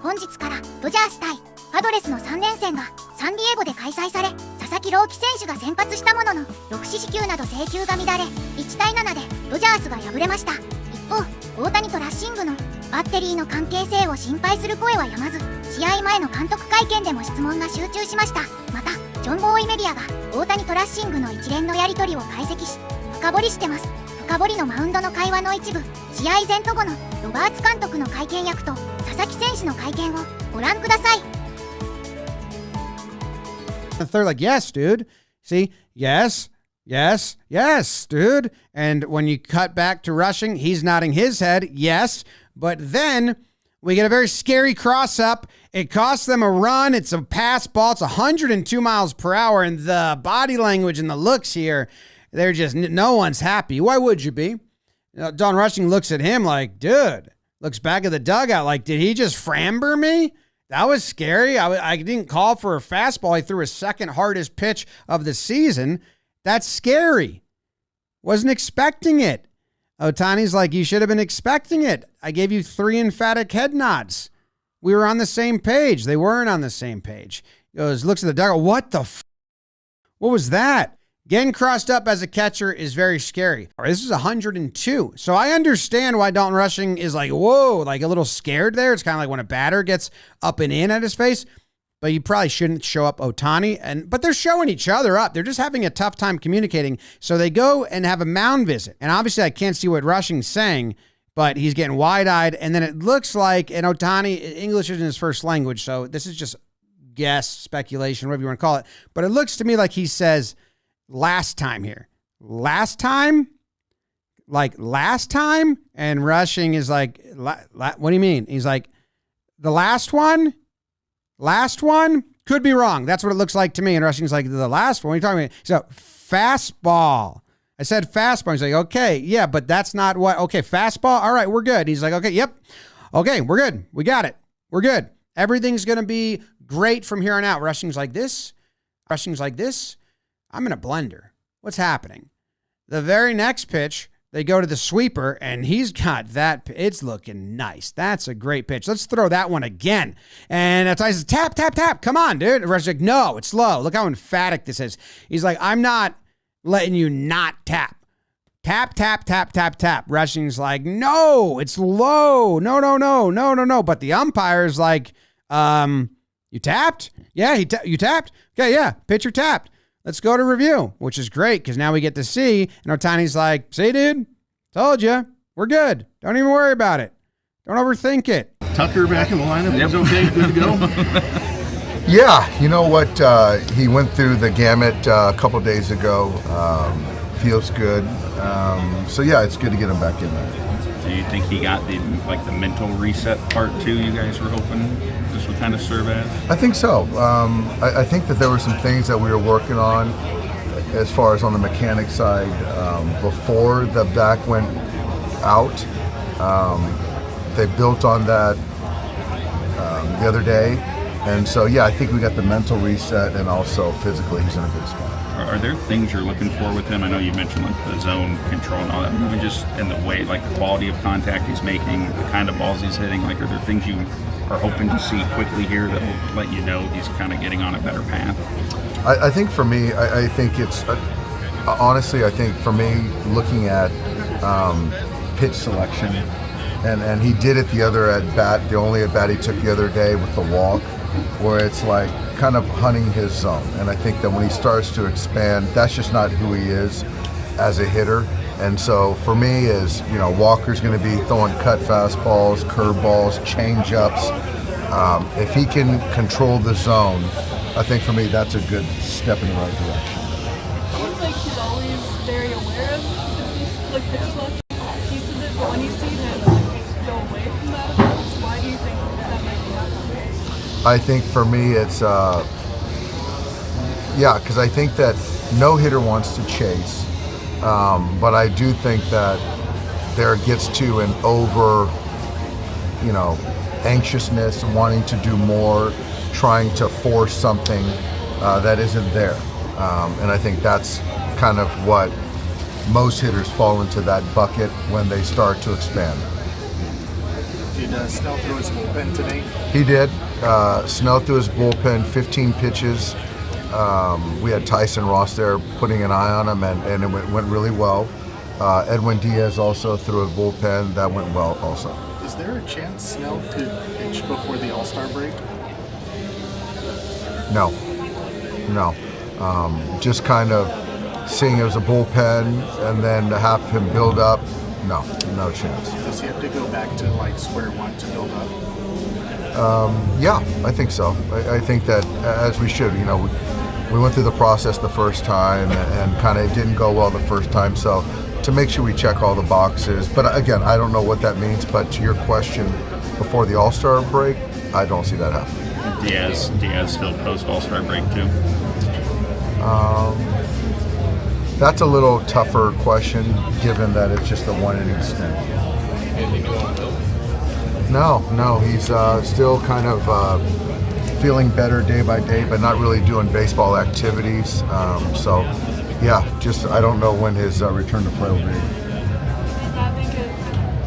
本日からドジャース対パドレスの3連戦がサンディエゴで開催され、佐々木朗希選手が先発したものの6四死球など制球が乱れ1対7でドジャースが敗れました。一方、大谷とラッシングのバッテリーの関係性を心配する声はやまず、試合前の監督会見でも質問が集中しました。またジョン・ボーイメディアが大谷とラッシングの一連のやり取りを解析し深掘りしてます。深掘りのマウンドの会話の一部、試合前と後のロバーツ監督の会見役と佐々木選手の会見をご覧ください。They're like, yes, dude. See, yes, yes, yes, dude. And when you cut back to rushing, he's nodding his head, yes. But then we get a very scary cross-up. It costs them a run. It's a pass ball. It's 102 miles per hour. And the body language and the looks here, they're just, no one's happy. Why would you be? Don Rushing looks at him like, dude, looks back at the dugout like, did he just framber me? That was scary. I didn't call for a fastball. He threw his second hardest pitch of the season. That's scary. Wasn't expecting it. Ohtani's like, you should have been expecting it. I gave you 3 emphatic head nods. We were on the same page. They weren't on the same page. He goes, looks at the dugout. What the What was that? Getting crossed up as a catcher is very scary. This is 102. So I understand why Dalton Rushing is like, whoa, like a little scared there. It's kind of like when a batter gets up and in at his face. But you probably shouldn't show up Ohtani. But they're showing each other up. They're just having a tough time communicating. So they go and have a mound visit. And obviously I can't see what Rushing's saying, but he's getting wide-eyed. And then it looks like, and Ohtani, English isn't his first language, so this is just guess, speculation, whatever you want to call it. But it looks to me like he says, last time here. Last time? Like last time? And Rushing is like, what do you mean? He's like, the last one? Last one? Could be wrong. That's what it looks like to me. And Rushing's like, the last one? What are you talking about? So, fastball. I said fastball. He's like, okay, yeah, but that's not what. Okay, fastball? All right, we're good. He's like, okay, yep. Okay, we're good. We got it. We're good. Everything's going to be great from here on out. Rushing's like this. Rushing's like this. I'm in a blender. What's happening? The very next pitch, they go to the sweeper, and he's got that. It's looking nice. That's a great pitch. Let's throw that one again. And Ty says, tap, tap, tap. Come on, dude. And Rushing's like, no, it's low. Look how emphatic this is. He's like, I'm not letting you not tap. Tap, tap, tap, tap, tap. Rushing's like, no, it's low. No, no, no, no, no, no. But the umpire's like, you tapped? Yeah, you tapped? Okay, yeah, pitcher tapped. Let's go to review, which is great because now we get to see. And Ohtani's like, see, dude, told you, we're good. Don't even worry about it. Don't overthink it. Tucker back in the lineup. Yep. He's okay, good to go. Yeah, you know what? He went through the gamut a couple days ago. Feels good. So yeah, it's good to get him back in there. Do you think he got the mental reset part too? You guys were hoping this would kind of serve as? I think so. I think that there were some things that we were working on as far as on the mechanic side before the back went out. They built on that the other day. And so, yeah, I think we got the mental reset, and also physically he's in a good spot. Are there things you're looking for with him? I know you mentioned like the zone control and all that. Maybe just in the way, like the quality of contact he's making, the kind of balls he's hitting. Like, are there things you are hoping to see quickly here that will let you know he's kind of getting on a better path? I think for me, I think it's honestly, I think for me, looking at pitch selection, and he did it the other at bat, the only at bat he took the other day with the walk, where it's like kind of hunting his zone. And I think that when he starts to expand, that's just not who he is as a hitter. And so for me is, you know, Walker's going to be throwing cut fastballs, curveballs, change-ups. If he can control the zone, I think for me that's a good step in the right direction. It seems like he's always very aware of the pitch selection piece of it, but when you see him go away from that approach, why do you think that might be happening? I think for me it's, because I think that no hitter wants to chase, but I do think that there gets to an over, anxiousness, wanting to do more, trying to force something that isn't there. And I think that's kind of what most hitters fall into, that bucket when they start to expand. Did Snell throw his bullpen today? He did. Snell threw his bullpen, 15 pitches. We had Tyson Ross there putting an eye on him, and it went really well. Edwin Diaz also threw a bullpen. That went well also. Is there a chance Snell could pitch before the All-Star break? No. Just kind of seeing it as a bullpen and then to have him build up, no chance. Does he have to go back to like square one to build up? Yeah, I think so. I think that as we should, we went through the process the first time and kind of didn't go well the first time. So to make sure we check all the boxes, but again, I don't know what that means, but to your question, before the All-Star break, I don't see that happening. Diaz still post All-Star break too? That's a little tougher question, given that it's just a one-inning stint. No, he's still kind of feeling better day by day, but not really doing baseball activities. So, yeah, just I don't know when his return to play will be. Does that make it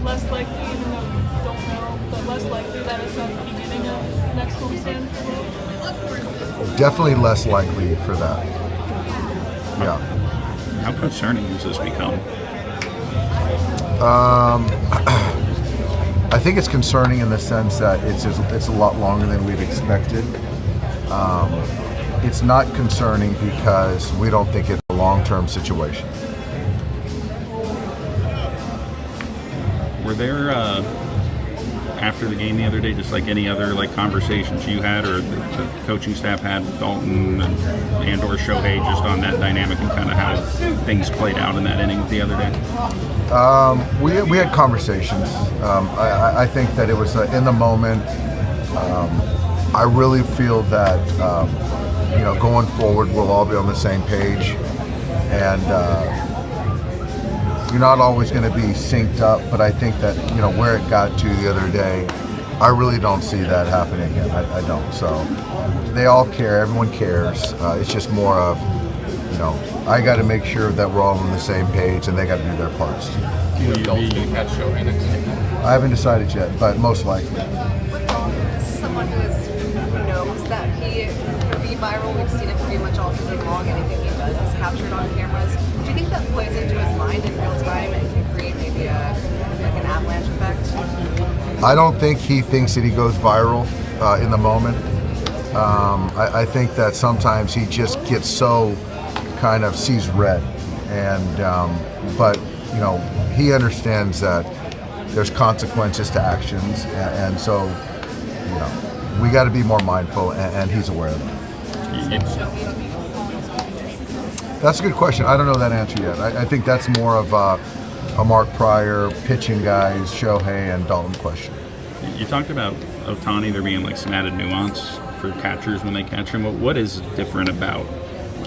less likely, even though you don't know, but less likely that it's at the beginning of next homestand for Will? Definitely less likely for that. Yeah. How concerning has this become? I think it's concerning in the sense that it's a lot longer than we'd expected. It's not concerning because we don't think it's a long-term situation. Were there after the game the other day, just like any other like conversations you had or the coaching staff had with Dalton and or Shohei, just on that dynamic and kind of how things played out in that inning the other day? We had conversations. I think that it was in the moment. I really feel that going forward we'll all be on the same page, and you're not always going to be synced up, but I think that where it got to the other day, I really don't see that happening again. I don't. So they all care. Everyone cares. It's just more of I got to make sure that we're all on the same page, and they got to do their parts. Will you catch Shohei next year? I haven't decided yet, but most likely. With Dalton, this is someone who knows that he could be viral. We've seen it pretty much all season long. Anything he does is captured on cameras. Do you think that plays into his mind in real time and can create maybe an avalanche effect? I don't think he thinks that he goes viral in the moment. I think that sometimes he just gets so kind of sees red, and but he understands that there's consequences to actions, and so we got to be more mindful, and he's aware of that. That's a good question. I don't know that answer yet. I think that's more of a Mark Pryor pitching guys, Shohei and Dalton question. You talked about Ohtani there being like some added nuance for catchers when they catch him. What is different about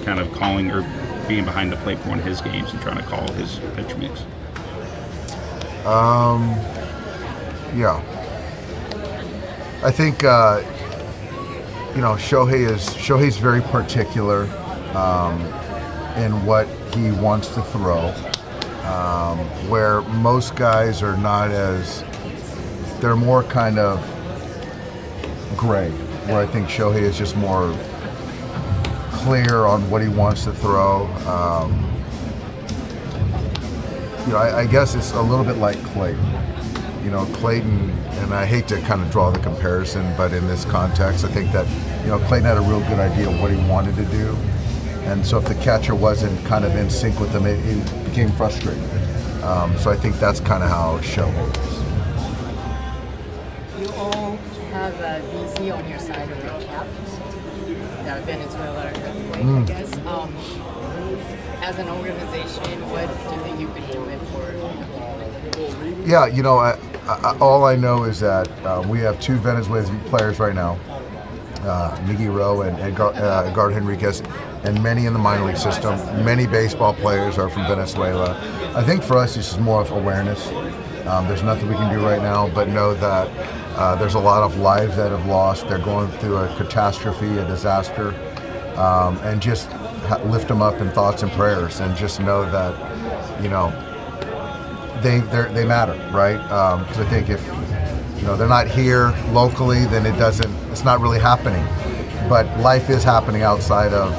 kind of calling or being behind the plate for one of his games and trying to call his pitch mix? Yeah. I think Shohei's very particular in what he wants to throw, where most guys are not as, they're more kind of gray, where I think Shohei is just more clear on what he wants to throw. I guess it's a little bit like Clayton. Clayton, and I hate to kind of draw the comparison, but in this context, I think that Clayton had a real good idea of what he wanted to do, and so if the catcher wasn't kind of in sync with him, it became frustrating. So I think that's kind of how Shohei is. You all have a VC on your side of the cap, that Venezuela earthquake, I guess. As an organization, what do you think you could do it for? Yeah, all I know is that we have two Venezuelan players right now, Miggy Rowe and Edgardo Henriquez, and many in the minor league system. Many baseball players are from Venezuela. I think for us, it's just more of awareness. There's nothing we can do right now, but know that there's a lot of lives that have lost. They're going through a catastrophe, a disaster, and just lift them up in thoughts and prayers, and just know that, they matter, right? Because I think if they're not here locally, then it's not really happening. But life is happening outside of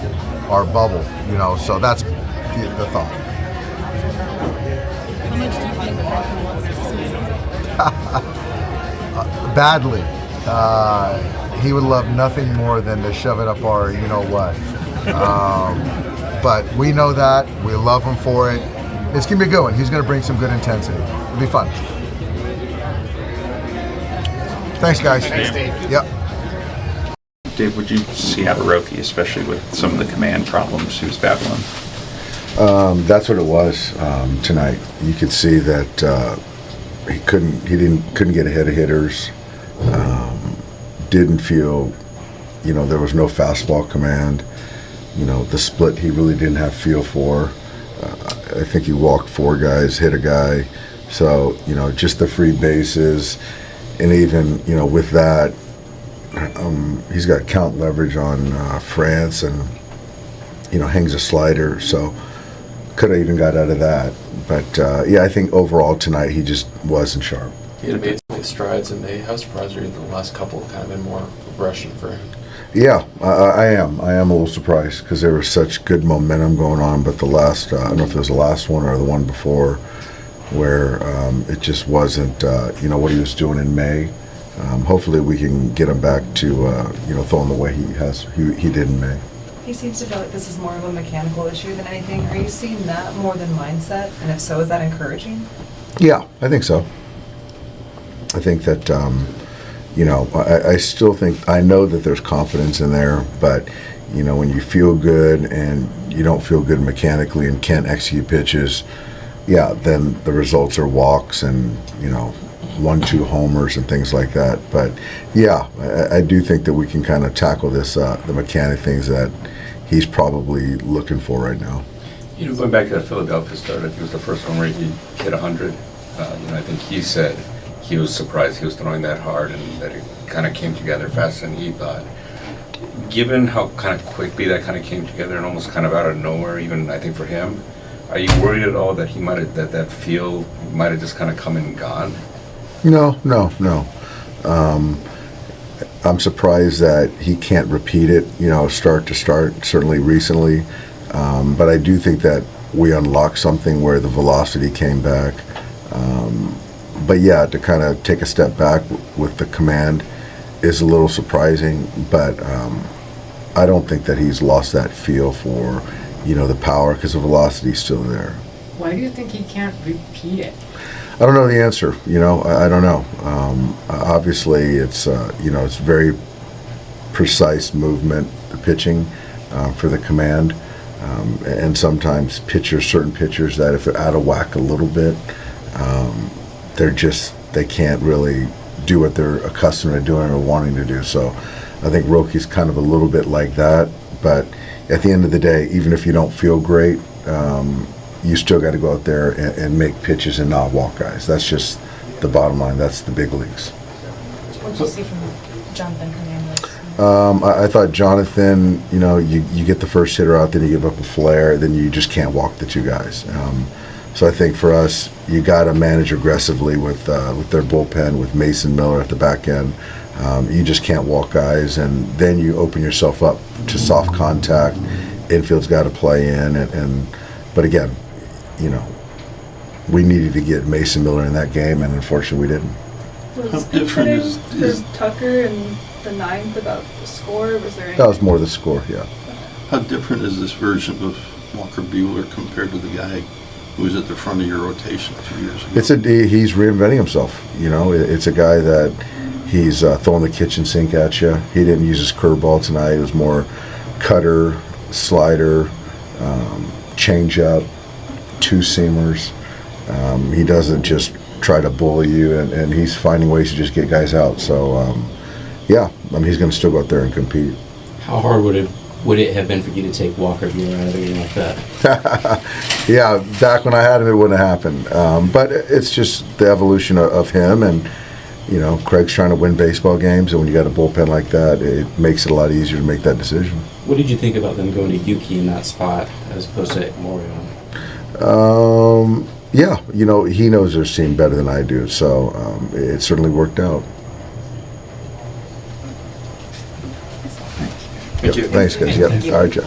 our bubble, so that's the thought. How much do you think Franklin wants to see? Badly. He would love nothing more than to shove it up our you-know-what. But we know that. We love him for it. It's going to be a good one. He's going to bring some good intensity. It'll be fun. Thanks, guys. Thanks, Dave. Yep. Dave, would you see out of Roki, especially with some of the command problems he was battling? That's what it was tonight. You could see that he couldn't get ahead of hitters. Didn't feel, there was no fastball command. The split he really didn't have feel for. I think he walked 4 guys, hit a guy. So, just the free bases. And even, with that, he's got count leverage on France and, hangs a slider. So could have even got out of that. But, I think overall tonight he just wasn't sharp. He had made some strides in May. How surprised are you the last couple kind of been more progression for him? Yeah, I am. I am a little surprised because there was such good momentum going on. But the last, I don't know if it was the last one or the one before, where it just wasn't, what he was doing in May. Hopefully we can get him back to, throwing the way he did in May. He seems to feel like this is more of a mechanical issue than anything. Are you seeing that more than mindset? And if so, is that encouraging? Yeah, I think so. I think that, I still think, I know that there's confidence in there, but, when you feel good and you don't feel good mechanically and can't execute pitches, then the results are walks and, 1-2 homers and things like that. But, I do think that we can kind of tackle this, the mechanic things that he's probably looking for right now. Going back to that Philadelphia start, I think it was the first one where he hit 100. I think he said he was surprised he was throwing that hard and that it kind of came together faster than he thought. Given how kind of quickly that kind of came together and almost kind of out of nowhere, even I think for him, are you worried at all that he might have, that feel might have just kind of come and gone? No. I'm surprised that he can't repeat it, start to start, certainly recently. But I do think that we unlocked something where the velocity came back. But to kind of take a step back with the command is a little surprising, but I don't think that he's lost that feel for, the power, because the velocity is still there. Why do you think he can't repeat it? I don't know the answer, I don't know. Obviously, it's, it's very precise movement, the pitching for the command. And sometimes certain pitchers that if they're out of whack a little bit, they can't really do what they're accustomed to doing or wanting to do. So I think Roki's kind of a little bit like that. But at the end of the day, even if you don't feel great, you still got to go out there and make pitches and not walk guys. That's just the bottom line. That's the big leagues. What did you see from Jonathan Hernandez? I thought Jonathan, you get the first hitter out, then you give up a flare, then you just can't walk the 2 guys. So I think for us, you got to manage aggressively with their bullpen, with Mason Miller at the back end. You just can't walk guys, and then you open yourself up to soft contact. Infield's got to play in, but again, we needed to get Mason Miller in that game, and unfortunately we didn't. Was different is Tucker in the 9th about the score? Was there That was more the score, yeah. How different is this version of Walker Buehler compared to the guy who was at the front of your rotation 2 years ago? He's reinventing himself. It's a guy that he's throwing the kitchen sink at you. He didn't use his curveball tonight. It was more cutter, slider, changeup, 2-seamers. He doesn't just try to bully you, and he's finding ways to just get guys out. So, he's going to still go out there and compete. How hard would it have been for you to take Walker Buehler out of the game like that? Back when I had him, it wouldn't have happened. But it's just the evolution of him, and Craig's trying to win baseball games, and when you got a bullpen like that, it makes it a lot easier to make that decision. What did you think about them going to Yuki in that spot as opposed to Morion? He knows their team better than I do, so it certainly worked out. Thanks, guys. Yep. All right, Jeff.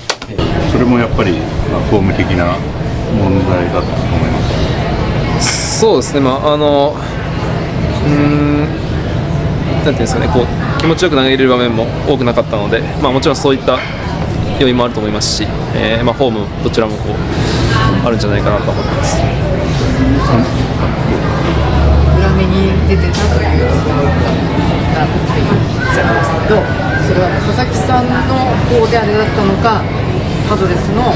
それもやっぱりフォーム的な問題だったと思います。そうですね、なんていうんですかね、こう気持ちよく投げれる場面も多くなかったので、もちろんそういった要因もあると思いますし、フォームどちらもこうあるんじゃないかなと思います。裏目に出てたというなっていうことですけど、それは佐々木さんの方であれだったのか、パドレスの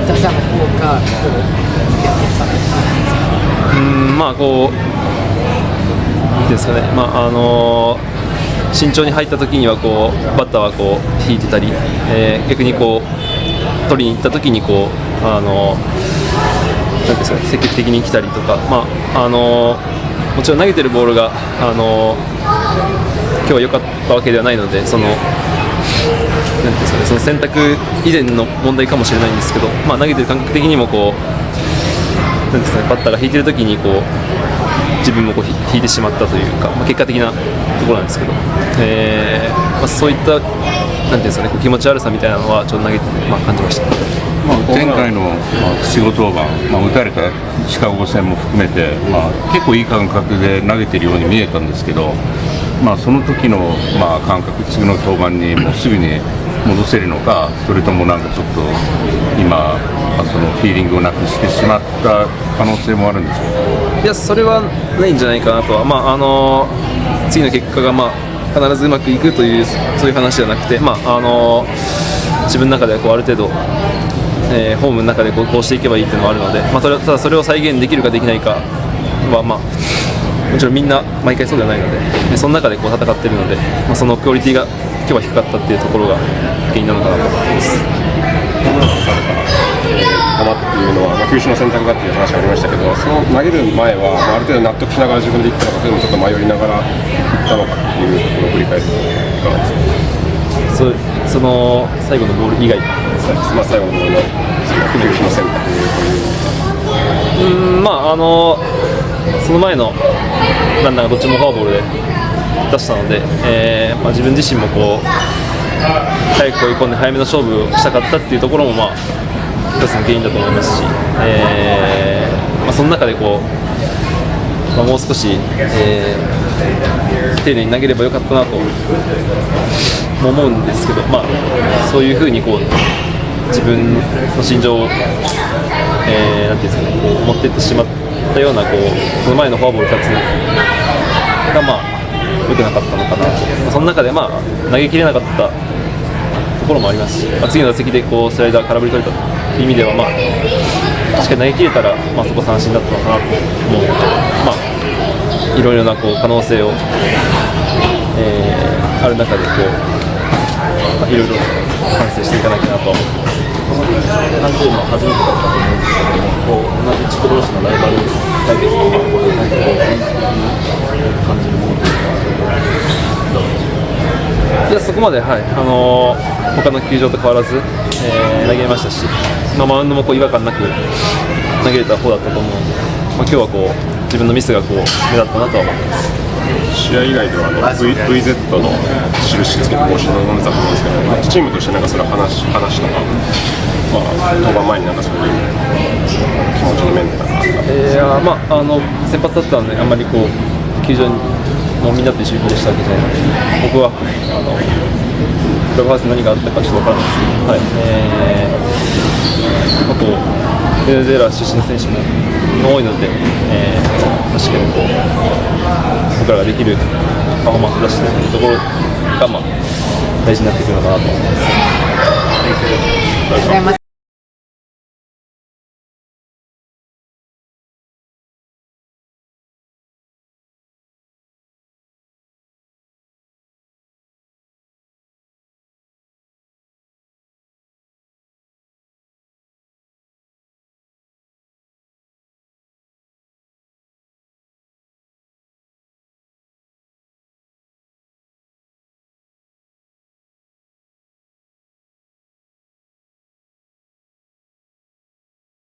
打者の方か、こう逆転されたんですか。こうなんていうんですかね、慎重に入った時にはこうバッターはこう引いてたり、逆にこう取りに行った時にこうなんていうんですかね、積極的に来たりとか、もちろん投げてるボールが今日は良かったわけではないので、そのなんていうんですかね、その選択以前の問題かもしれないんですけど、投げてる感覚的にもこうなんですかね、バッターが引いてる時にこう自分もこう引いてしまったというか、結果的なところなんですけど、そういったなんていうんですかね、こう気持ち悪さみたいなのはちょっと投げてて、感じました。前回の仕事登板、打たれたシカゴ戦も含めて、結構いい感覚で投げてるように見えたんですけど、その時の感覚、次の登板にもうすぐに戻せるのか、それともなんかちょっと今、そのフィーリングをなくしてしまった可能性もあるんですか。いや、それはないんじゃないかなとは、次の結果が必ずうまくいくというそういう話ではなくて、自分の中ではこうある程度、ホームの中でこうしていけばいいというのがあるので、ただそれを再現できるかできないかは、もちろんみんな毎回そうではないので、その中でこう戦っているので、そのクオリティが今日は低かったっていうところが原因なのかなと思っています。球っていうのは、球種の選択だっていう話がありましたけど、その投げる前は、ある程度納得しながら自分でいったのか、それともちょっと迷いながらいったのかっていうところを振り返るといかがですか。その最後のボール以外、最後のボールの球種の選択というその前のランナーがどっちもフォアボールで出したので、自分自身もこう早く追い込んで早めの勝負をしたかったっていうところも一つの原因だと思いますし、その中でこう、もう少し、丁寧に投げればよかったなとも思うんですけど、そういうふうにこう自分の心情を、なんていうんですかね、持っていってしまったようなこうその前のフォアボール2つが良くなかったのかなと、その中で投げきれなかったところもありますし、次の打席でこうスライダー空振り取れたという意味では、確かに投げきれたら、そこ三振だったのかなと思うので、いろいろなこう可能性を、ある中でこう、いろいろ反省していかなきゃなと思っています。何というのは初めてだったと思うんですけども、同じ地区同士のライバル対決とか、こういう感じのものですか。いや、そこまで、他の球場と変わらず、投げましたし、マウンドもこう違和感なく投げれた方だったと思うので、今日はこう自分のミスがこう目立ったなとは思います。試合以外ではVZ の印つけて更新の飲んでたと思うんですけど、チームとしてなんかそれは話とか、登板前になんかそういう気持ちの面でなんかあった。先発だったので、あんまりこう球場にもうみんなと一緒にプレーしたわけじゃないので、僕はクラブハウスに何があったかちょっと分からないですけど、こうベネズエラ出身の選手も多いので、確かにこう僕らができるパフォーマンスを出しているというところが大事になってくるのかなと思います。ありがとうございます。